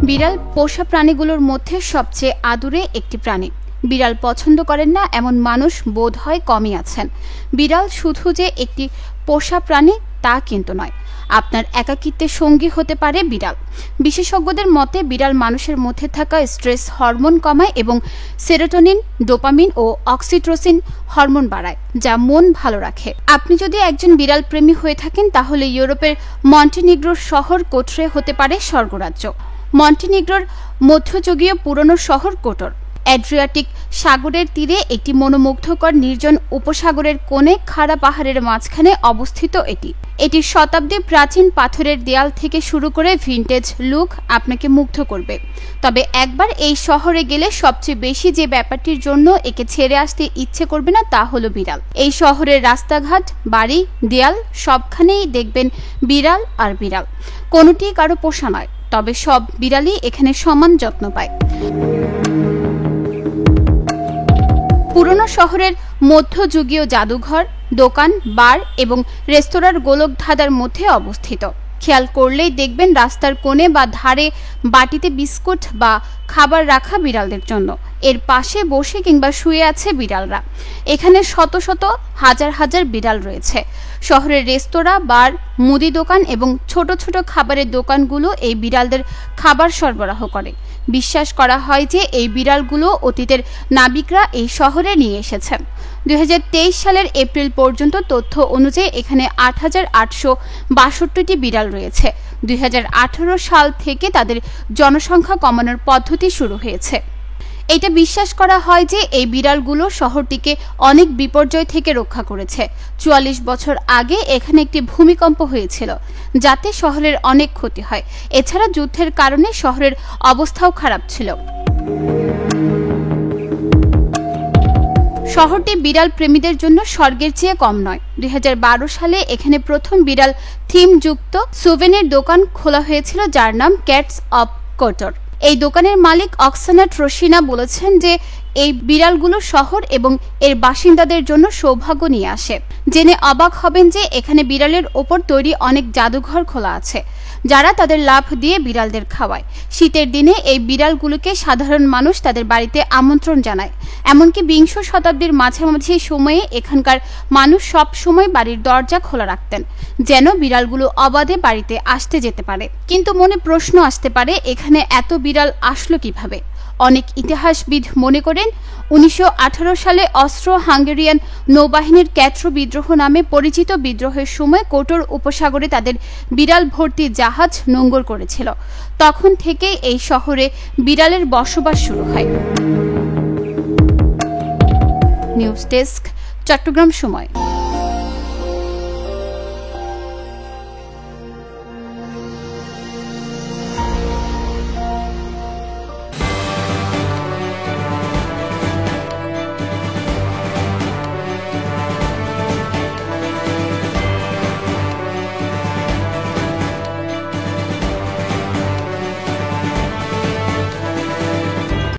বিড়াল পোষা প্রাণীগুলোর মধ্যে সবচেয়ে আদুরে একটি প্রাণী। বিড়াল পছন্দ করেন না এমন মানুষ বোধ হয় কমই আছেন। বিড়াল শুধু যে একটি পোষা প্রাণী তা কিন্তু নয়, আপনার একাকিত্বের সঙ্গী হতে পারে বিড়াল। বিশেষজ্ঞদের মতে বিড়াল মানুষের মধ্যে থাকা স্ট্রেস হরমোন কমায় এবং সেরোটোনিন, ডোপামিন ও অক্সিটোসিন হরমোন বাড়ায়, যা মন ভালো রাখে। আপনি যদি একজন বিড়াল প্রেমী হয়ে থাকেন তাহলে ইউরোপের মন্টিনিগ্রোর শহর কোটরে হতে পারে স্বর্গরাজ্য। মন্টিনিগ্রোর মধ্যযুগীয় পুরনো শহর কোটর অ্যাড্রিয়াটিক সাগরের তীরে একটি মনোমুগ্ধকর নির্জন উপসাগরের কোণে খাড়া পাহাড়ের মাঝখানে অবস্থিত। এটি শতাব্দী প্রাচীন পাথরের দেয়াল থেকে শুরু করে ভিনটেজ লুক আপনাকে মুগ্ধ করবে। তবে একবার এই শহরে গেলে সবচেয়ে বেশি যে ব্যাপারটির জন্য একে ছেড়ে আসতে ইচ্ছে করবে না তা হলো বিড়াল। এই শহরের রাস্তাঘাট, বাড়ি, দেয়াল সবখানেই দেখবেন বিড়াল আর বিড়াল। কোনোটি কারো পোষা নয়, তবে সব বিড়ালই এখানে সমান যত্ন পায়। পুরনো শহরের মধ্যযুগীয় জাদুঘর, দোকান, বার এবং রেস্তোরাঁর গোলকধাঁধার মধ্যে অবস্থিত। খেয়াল করলেই দেখবেন রাস্তার কোণে বা ধারে বাটিতে বিস্কুট বা খাবার রাখা বিড়ালদের জন্য। এর পাশে বসে কিংবা শুয়ে আছে বিড়ালরা। এখানে শত শত হাজার হাজার বিড়াল রয়েছে। শহরের রেস্তোরাঁ, বার, মুদি দোকান এবং ছোট ছোট খাবারের দোকানগুলো এই বিড়ালদের খাবার সরবরাহ করে। বিশ্বাস করা হয় যে এই বিড়ালগুলো অতীতের নাবিকরা এই শহরে নিয়ে এসেছেন। 2023 সালের এপ্রিল পর্যন্ত তথ্য অনুযায়ী এখানে 8,862টি বিড়াল রয়েছে। 2018 সাল থেকে তাদের জনসংখ্যা কমানোর পদ্ধতি শুরু হয়েছে। এটা বিশ্বাস করা হয় যে এই বিড়ালগুলো শহরটিকে অনেক বিপর্যয় থেকে রক্ষা করেছে। 44 বছর আগে এখানে একটি ভূমিকম্প হয়েছিল, যাতে শহরের অনেক ক্ষতি হয়। এছাড়া যুদ্ধের কারণে শহরের অবস্থাও খারাপ ছিল। শহরটি বিড়াল প্রেমীদের জন্য স্বর্গের চেয়ে কম নয়। 2012 সালে এখানে প্রথম বিড়াল থিমযুক্ত সুভেনির দোকান খোলা হয়েছিল, যার নাম ক্যাটস অব কোটর। এই দোকানের মালিক অক্সানা ট্রোসিনা বলেছেন যে এই বিড়ালগুলো শহর এবং এর বাসিন্দাদের জন্য সৌভাগ্য নিয়ে আসে। জেনে অবাক হবেন যে এখানে বিড়ালের ওপর তৈরি অনেক জাদুঘর খোলা আছে, যারা তাদের লাভ দিয়ে বিড়ালদের খাওয়ায়। শীতের দিনে এই বিড়ালগুলোকে সাধারণ মানুষ তাদের বাড়িতে আমন্ত্রণ জানায়। এমনকি 20 শতাব্দীর মাঝামাঝি সময়ে এখানকার মানুষ সব সময় বাড়ির দরজা খোলা রাখতেন, যেন বিড়ালগুলো অবাধে বাড়িতে আসতে যেতে পারে। কিন্তু মনে প্রশ্ন আসতে পারে, এখানে এত বিড়াল আসলো কিভাবে? অনেক ইতিহাসবিদ মনে করেন 1918 সালে অস্ট্রো হাঙ্গেরিয়ান নৌবাহিনীর ক্যাট্রো বিদ্রোহ নামে পরিচিত বিদ্রোহের সময় কোটর উপসাগরে তাদের বিড়াল ভর্তি জাহাজ নোঙর করেছিল। তখন থেকেই এই শহরে বিড়ালের বসবাস শুরু হয়। নিউজ ডেস্ক, চট্টগ্রাম সময়।